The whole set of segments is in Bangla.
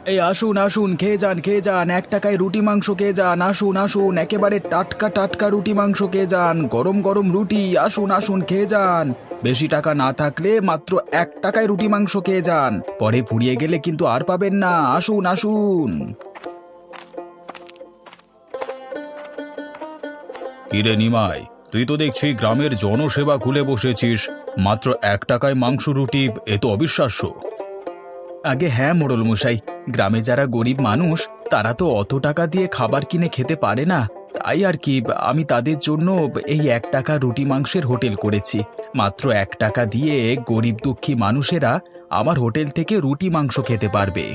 এই আসুন আসুন, খেয়ে যান, 1 টাকায় রুটি মাংস খেয়ে যান। আসুন আসুন, একেবারে টাটকা টাটকা রুটি মাংস খেয়ে যান, গরম গরম রুটি। আসুন আসুন, খেয়ে যান। বেশি টাকা না থাকলে মাত্র 1 টাকায় রুটি মাংস খেয়ে যান, পরে ফুরিয়ে গেলে কিন্তু আর পাবেন না। আসুন আসুন। কিরে নিমাই, তুই তো দেখছি গ্রামের জনসেবা খুলে বসেছিস। মাত্র 1 টাকায় মাংস রুটি, এ তো অবিশ্বাস্য। আগে হ্যাঁ মোড়ল মশাই, গ্রামে যারা গরিব মানুষ তারা তো অত টাকা দিয়ে খাবার কিনে খেতে পারে না। তাই আর কি, আমি তাদের জন্য এই 1 টাকা রুটি মাংসের হোটেল করেছি। মাত্র 1 টাকা দিয়ে গরিব দুঃখী মানুষেরা আমার হোটেল থেকে রুটি মাংস খেতে পারবে।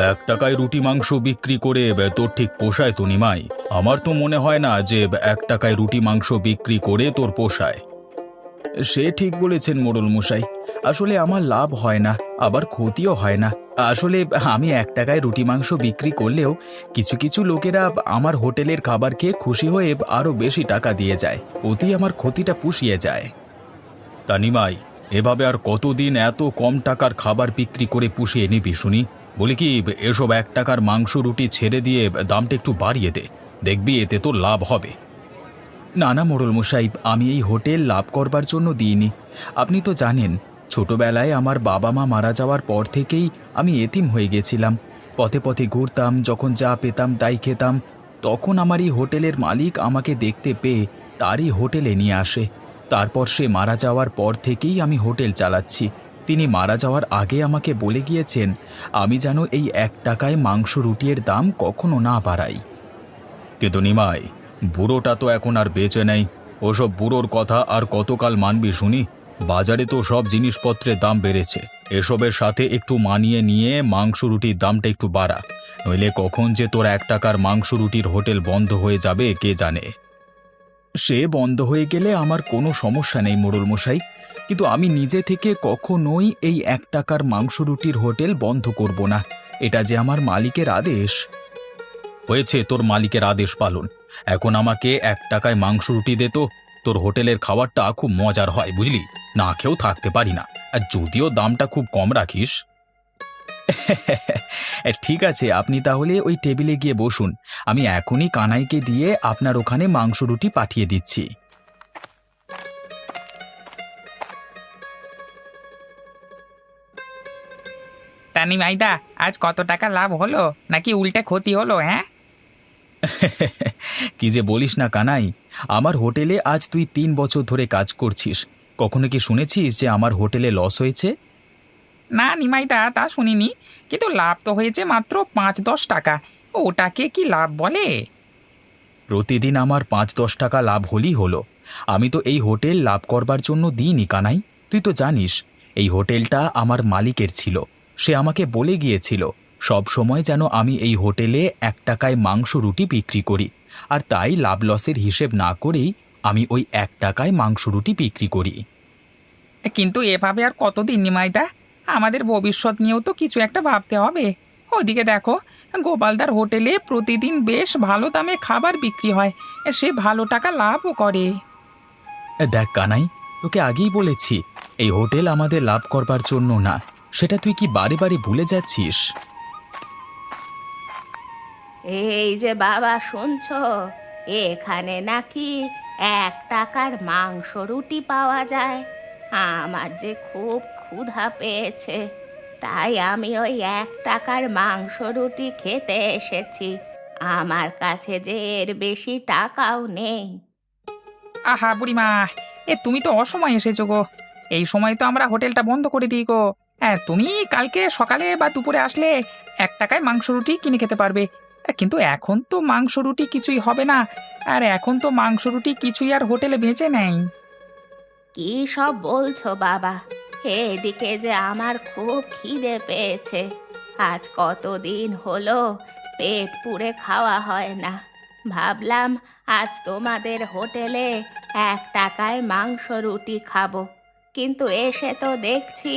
1 টাকায় রুটি মাংস বিক্রি করে তোর ঠিক পোষায় তো নিমাই? আমার তো মনে হয় না যে 1 টাকায় রুটি মাংস বিক্রি করে তোর পোষায়। সে ঠিক বলেছেন মোড়ল মশাই, আসলে আমার লাভ হয় না, আবার ক্ষতিও হয় না। আসলে আমি 1 টাকায় রুটি মাংস বিক্রি করলেও কিছু কিছু লোকেরা আমার হোটেলের খাবার খেয়ে খুশি হয়ে আরো বেশি টাকা দিয়ে যায়, ওতেই আমার ক্ষতিটা পুষিয়ে যায়। তা নিমাই, এভাবে আর কতদিন এত কম টাকার খাবার বিক্রি করে পুষিয়ে নিবি শুনি? বলি কি, এসব 1 টাকার মাংস রুটি ছেড়ে দিয়ে দামটা একটু বাড়িয়ে দে, দেখবি এতে তো লাভ হবে। না না মোড়ল মশাই, আমি এই হোটেল লাভ করবার জন্য দিইনি। আপনি তো জানেন, ছোটবেলায় আমার বাবা মা মারা যাওয়ার পর থেকেই আমি এতিম হয়ে গেছিলাম। পথে পথে ঘুরতাম, যখন যা পেতাম তাই খেতাম। তখন আমার এই হোটেলের মালিক আমাকে দেখতে পেয়ে তারই হোটেলে নিয়ে আসে। তারপর সে মারা যাওয়ার পর থেকেই আমি হোটেল চালাচ্ছি। তিনি মারা যাওয়ার আগে আমাকে বলে গিয়েছেন আমি যেন এই 1 টাকায় মাংস রুটির দাম কখনো না বাড়াই। কিন্তু নিমাই, বুড়োটা তো এখন আর বেঁচে নেই। ওসব বুড়োর কথা আর কতকাল মানবি শুনি? বাজারে তো সব জিনিসপত্রের দাম বেড়েছে। এসবের সাথে একটু মানিয়ে নিয়ে মাংস রুটির দামটা একটু বাড়া, নইলে কখন যে তোর 1 টাকার মাংস রুটির হোটেল বন্ধ হয়ে যাবে কে জানে। সে বন্ধ হয়ে গেলে আমার কোনো সমস্যা নেই মোড়ল মশাই, কিন্তু আমি নিজে থেকে কখনোই এই 1 টাকার মাংস রুটির হোটেল বন্ধ করব না। এটা যে আমার মালিকের আদেশ। হয়েছে তোর মালিকের আদেশ পালন, এখন আমাকে 1 টাকায় মাংস রুটি দে তো। তোর হোটেলের খাবারটা খুব মজার হয় বুঝলি, না খেয়েও থাকতে পারি না, আর যদিও দামটা খুব কম রাখিস। ঠিক আছে, আপনি তাহলে ওই টেবিলে গিয়ে বসুন, আমি এখনই কানাইকে দিয়ে আপনার ওখানে মাংস রুটি পাঠিয়ে দিচ্ছি। তানি মাইদা, আজ কত টাকা লাভ হলো নাকি উল্টে ক্ষতি হলো? হ্যাঁ, কি যে বলিস না কানাই, আমার হোটেলে আজ তুই 3 বছর ধরে কাজ করছিস, কখনো কি শুনেছিস যে আমার হোটেলে লস হয়েছে? না নিমাইদা, তা শুনিনি, কিন্তু লাভ তো হয়েছে মাত্র 5-10 টাকা। ওটাকে কি লাভ বলে? প্রতিদিন আমার 5-10 টাকা লাভ হলেই হলো। আমি তো এই হোটেল লাভ করবার জন্য দিইনি কানাই, তুই তো জানিস এই হোটেলটা আমার মালিকের ছিল। সে আমাকে বলে গিয়েছিল সব সময় যেন আমি এই হোটেলে 1 টাকায় মাংস রুটি বিক্রি করি, আর তাই লাভ লসের হিসেব না করেই আমি ওই 1 টাকায় মাংস রুটি বিক্রি করি। কিন্তু এভাবে আর কতদিন নিমাইদা? আমাদের ভবিষ্যৎ নিয়েও তো কিছু একটা ভাবতে হবে। ওইদিকে দেখো, গোপালদার হোটেলে প্রতিদিন বেশ ভালো দামে খাবার বিক্রি হয়, সে ভালো টাকা লাভও করে। দেখ কানাই, তোকে আগেই বলেছি এই হোটেল আমাদের লাভ করবার জন্য না, সেটা তুই কি বারে বারে ভুলে যাচ্ছিস? এই যে বাবা, শুনছো? এখানে নাকি 1 টাকার মাংস রুটি পাওয়া যায়। আমার যে খুব ক্ষুধা পেয়েছে, তাই আমি ওই 1 টাকার মাংস রুটি খেতে এসেছি। আমার কাছে যে এর বেশি টাকাও নেই। আহা বুড়িমা, তুমি তো অসময়ে এসেছো গো। এই সময় তো আমরা হোটেলটা বন্ধ করে দিই গো। হ্যাঁ, তুমি কালকে সকালে বা দুপুরে আসলে 1 টাকায় মাংস রুটি কিনে খেতে পারবে। কিন্তু এখন তো মাংস রুটি কিছুই হবে না, আর এখন তো মাংস রুটি কিছুই আর হোটেলে বেঁচে নেই। কি সব বলছো বাবা? এদিকে যে আমার খুব খিদে পেয়েছে। আজ কতদিন হলো পেট পুড়ে খাওয়া হয় না। ভাবলাম আজ তোমাদের হোটেলে 1 টাকায় মাংস রুটি খাবো, কিন্তু এসে তো দেখছি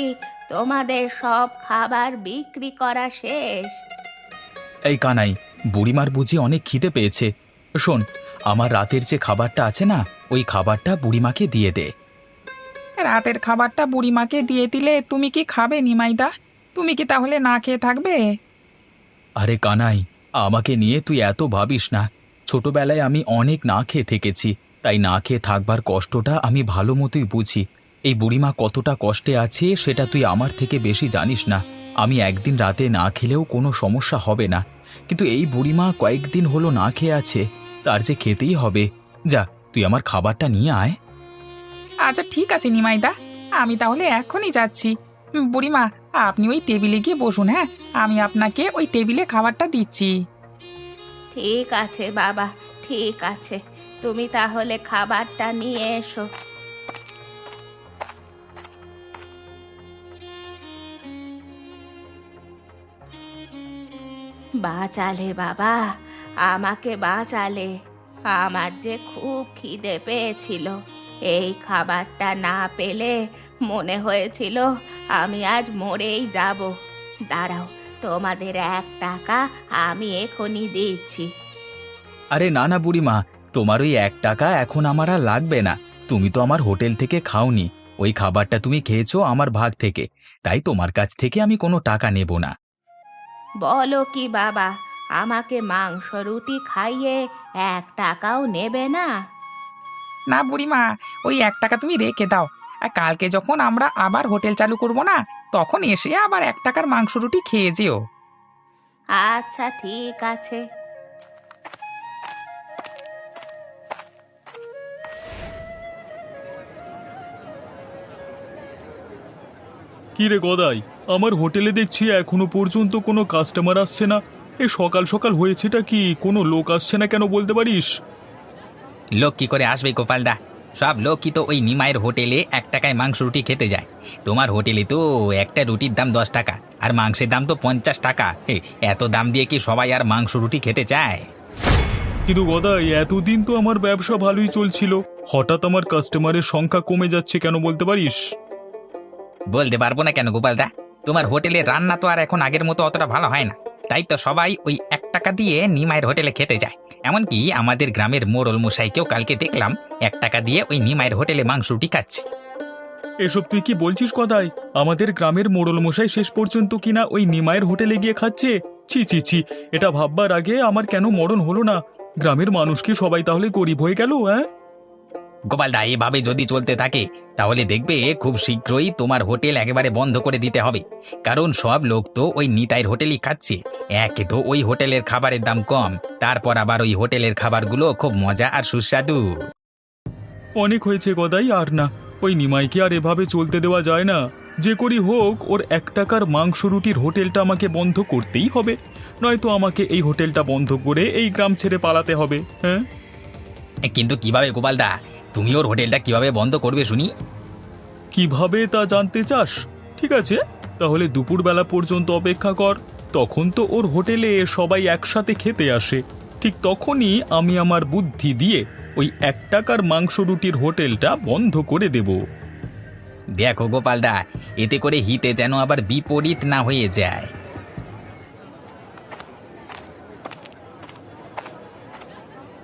তোমাদের সব খাবার বিক্রি করা শেষ। এই কানাই, বুড়িমার বুঝি অনেক খিদে পেয়েছে। শোন, আমার রাতের যে খাবারটা আছে না, ওই খাবারটা বুড়িমাকে দিয়ে দে। রাতের খাবারটা বুড়িমাকে দিয়ে দিলে তুমি কি খাবে নিমাইদা? তুমি কি তাহলে না খেয়ে থাকবে? আরে কানাই, আমাকে নিয়ে তুই এত ভাবিস না। ছোটবেলায় আমি অনেক না খেয়ে থেকেছি, তাই না খেয়ে থাকবার কষ্টটা আমি ভালো মতোই বুঝি। এই বুড়িমা কতটা কষ্টে আছে সেটা তুই আমার থেকে বেশি জানিস না। আমি একদিন রাতে না খেলেও কোনো সমস্যা হবে না, কিন্তু এই বুড়িমা কয়েকদিন হলো না খেয়ে আছে, তার যে খেতেই হবে। যা, তুই আমার খাবারটা নিয়ে আয়। আচ্ছা ঠিক আছে নিমাইদা, আমি তাহলে এখনই যাচ্ছি। বুড়িমা, আপনি ওই টেবিলে গিয়ে বসুন, হ্যাঁ, আমি আপনাকে ওই টেবিলে খাবারটা দিচ্ছি। ঠিক আছে বাবা, ঠিক আছে, তুমি তাহলে খাবারটা নিয়ে এসো। বাঁচালে বাবা, আমাকে বাঁচালে। আমার যে খুব খিদে পেয়েছিল, এই খাবারটা না পেলে মনে হয়েছিল আমি আজ মরেই যাব। দাঁড়াও, তোমাদের 1 টাকা আমি এখনই দিচ্ছি। আরে না না বুড়িমা, তোমার ওই 1 টাকা এখন আমার আর লাগবে না। তুমি তো আমার হোটেল থেকে খাওনি, ওই খাবারটা তুমি খেয়েছো আমার ভাগ থেকে, তাই তোমার কাছ থেকে আমি কোনো টাকা নেব না। বলো কি বাবা, আমাকে মাংস রুটি খাইয়ে 1 টাকাও নেবে না? না বুড়িমা, ওই 1 টাকা তুমি রেখে দাও। আর কালকে যখন আমরা আবার হোটেল চালু করব না, তখন এসে আবার 1 টাকার মাংস রুটি খেয়ে যেও। আচ্ছা ঠিক আছে। কি রে গদাই, আমার হোটেলে দেখছি এখনো পর্যন্ত কোনো কাস্টমার আসছে না। এ সকাল সকাল হয়েছেটা কি, কোনো লোক আসছে না কেন বলতে পারিস? লোক কি করে আসবে গোপালদা? সব লোক কি তো ওই নিমাইয়ের হোটেলে 1 টাকায় মাংস রুটি খেতে যায়। তোমার হোটেলে তো একটা রুটির দাম 10 টাকা, আর মাংসের দাম তো 50 টাকা। এত দাম দিয়ে কি সবাই আর মাংস রুটি খেতে চায়? কিন্তু গদাই, এতদিন তো আমার ব্যবসা ভালোই চলছিল, হঠাৎ আমার কাস্টমারের সংখ্যা কমে যাচ্ছে কেন বলতে পারিস? বলতে পারবো না কেন গোপালদা, তোমার হোটেলের রান্না তো আর এখন আগের মতো অতটা ভালো হয় না, তাই তো সবাই ওই 1 টাকা দিয়ে নিমাইয়ের হোটেলে খেতে যায়। এমনকি আমাদের গ্রামের মোড়ল মশাইকেও কালকে দেখলাম 1 টাকা দিয়ে ওই নিমাইয়ের হোটেলে মাংস রুটি খাচ্ছে। এসব তুই কি বলছিস গদাই? আমাদের গ্রামের মোড়ল মশাই শেষ পর্যন্ত কিনা ওই নিমাইয়ের হোটেলে গিয়ে খাচ্ছে? ছি ছি ছি, এটা ভাববার আগে আমার কেন মরণ হলো না। গ্রামের মানুষ কি সবাই তাহলে গরিব হয়ে গেল? হ্যাঁ, গোপালদা, এভাবে যদি চলতে থাকে তাহলে দেখবে খুব শীঘ্রই তোমার হোটেল একেবারে বন্ধ করে দিতে হবে। কারণ সব লোক তো ওই নিতাইয়ের হোটেলই খাচ্ছে। একে তো ওই হোটেলের খাবারের দাম কম, তারপর আবার ওই হোটেলের খাবারগুলো খুব মজা আর সুস্বাদু। অনেক হয়েছে গদাই, আর না। ওই নিমাইকে আর এভাবে চলতে দেওয়া যায় না। যে করি হোক, ওর 1 টাকার মাংস রুটির হোটেলটা আমাকে বন্ধ করতেই হবে, নয়তো আমাকে এই হোটেলটা বন্ধ করে এই গ্রাম ছেড়ে পালাতে হবে। হ্যাঁ, কিন্তু কিভাবে গোপালদা, তুমি ওর হোটেলটা কিভাবে বন্ধ করবে শুনি? কিভাবে তা জানতে চাস? ঠিক আছে, তাহলে দুপুরবেলা পর্যন্ত অপেক্ষা কর। তখন তো ওর হোটেলে সবাই একসাথে খেতে আসে, ঠিক তখনই আমি আমার বুদ্ধি দিয়ে ওই 1 টাকার মাংস রুটির হোটেলটা বন্ধ করে দেব। দেখো গোপালদা, এতে করে হিতে যেন আবার বিপরীত না হয়ে যায়।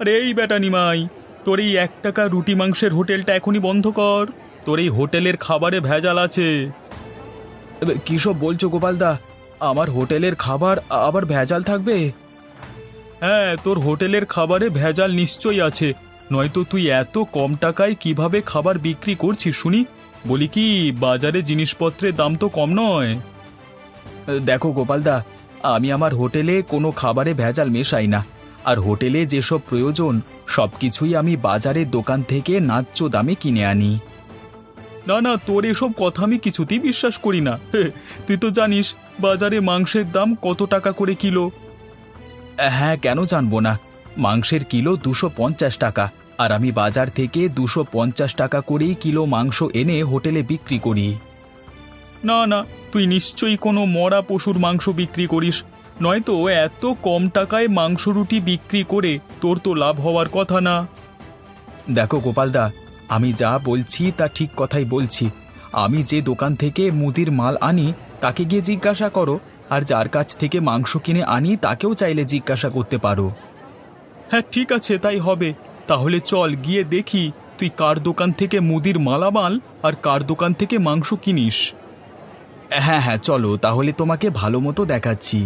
আরে এই বেটা নিমাই, তোর এই 1 টাকা রুটি মাংসের হোটেলটা এখনই বন্ধ কর। তোর এই হোটেলের খাবারে ভেজাল আছে। কী সব বলছো গোপালদা? আমার হোটেলের খাবার আবার ভেজাল থাকবে? হ্যাঁ, তোর হোটেলের খাবারে ভেজাল নিশ্চয়ই আছে, নয়তো তুই এত কম টাকায় কিভাবে খাবার বিক্রি করছিস শুনি? বলি কি, বাজারে জিনিসপত্রের দাম তো কম নয়। দেখো গোপালদা, আমি আমার হোটেলে কোনো খাবারে ভেজাল মেশাই না, আর হোটেলে যেসব প্রয়োজন সব কিছুই আমি বাজারের দোকান থেকে ন্যায্য দামে কিনে আনি। না না, তোর এসব কথা আমি কিছুতেই বিশ্বাস করি না। তুই তো জানিস বাজারে মাংসের দাম কত টাকা করে কিলো। হ্যাঁ, কেন জানবো না। মাংসের কিলো 250 টাকা, আর আমি বাজার থেকে 250 টাকা করেই কিলো মাংস এনে হোটেলে বিক্রি করি। না না, তুই নিশ্চয়ই কোনো মরা পশুর মাংস বিক্রি করিস, নয়তো এত কম টাকায় মাংস রুটি বিক্রি করে তোর তো লাভ হওয়ার কথা না। দেখো গোপালদা, আমি যা বলছি তা ঠিক কথাই বলছি। আমি যে দোকান থেকে মুদির মাল আনি তাকে গিয়ে জিজ্ঞাসা করো, আর যার কাছ থেকে মাংস কিনে আনি তাকেও চাইলে জিজ্ঞাসা করতে পারো। হ্যাঁ ঠিক আছে, তাই হবে। তাহলে চল গিয়ে দেখি তুই কার দোকান থেকে মুদির মালামাল আর কার দোকান থেকে মাংস কিনিস। হ্যাঁ হ্যাঁ, চলো তাহলে, তোমাকে ভালো মতো দেখাচ্ছি।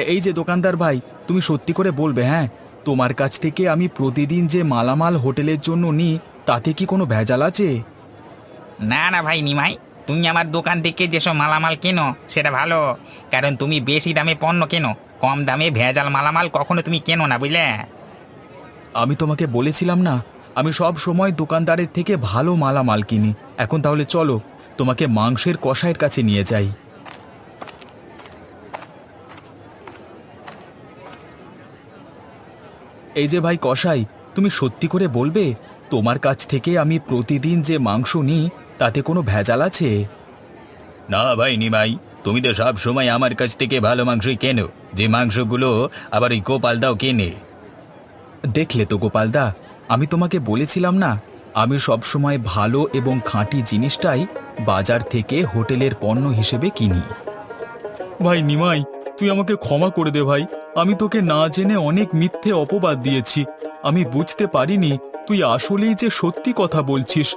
এই যে দোকানদার ভাই, তুমি সত্যি করে বলবে, হ্যাঁ, তোমার কাছ থেকে আমি প্রতিদিন যে মালামাল হোটেলের জন্য নিই তাতে কি কোনো ভেজাল আছে? না না ভাই নিমাই, তুমি আমার দোকান থেকে যেসব মালামাল কেনো সেটা ভালো, কারণ তুমি বেশি দামে পণ্য কেনো, কম দামে ভেজাল মালামাল কখনো তুমি কেনো না, বুঝলে? আমি তোমাকে বলেছিলাম না, আমি সব সময় দোকানদারের থেকে ভালো মালামাল কিনি। এখন তাহলে চলো, তোমাকে মাংসের কসাইয়ের কাছে নিয়ে যাই। এই যে ভাই কসাই, তুমি সত্যি করে বলবে, তোমার কাছ থেকে আমি প্রতিদিন যে মাংস নিই তাতে কোনো ভেজাল আছে? না ভাই নিমাই, তুমি তো সব সময় আমার কাছ থেকে ভালো মাংসই কেনো, যে মাংসগুলো আবার ওই গোপালদাও কেনে। দেখলে তো গোপালদা, আমি তোমাকে বলেছিলাম না, আমি সব সময় ভালো এবং খাঁটি জিনিসটাই বাজার থেকে হোটেলের পণ্য হিসেবে কিনি। ভাই নিমাই, তুই আমাকে ক্ষমা করে দে ভাই। আমি তোকে না জেনে অনেক মিথ্যে অপবাদ দিয়েছি। আমি বুঝতে পারিনি তুই আসলেই যে সত্যি কথা বলছিস।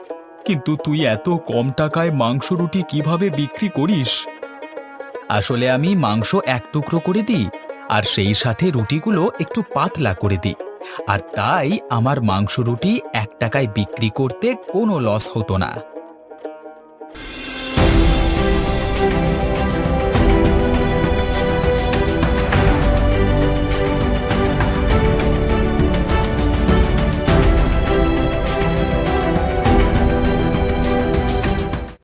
কিন্তু তুই এত কম টাকায় মাংস রুটি কিভাবে বিক্রি করিস? আসলে আমি মাংস এক টুকরো করে দিই, আর সেই সাথে রুটিগুলো একটু পাতলা করে দিই, আর তাই আমার মাংস রুটি 1 টাকায় বিক্রি করতে কোনো লস হতো না।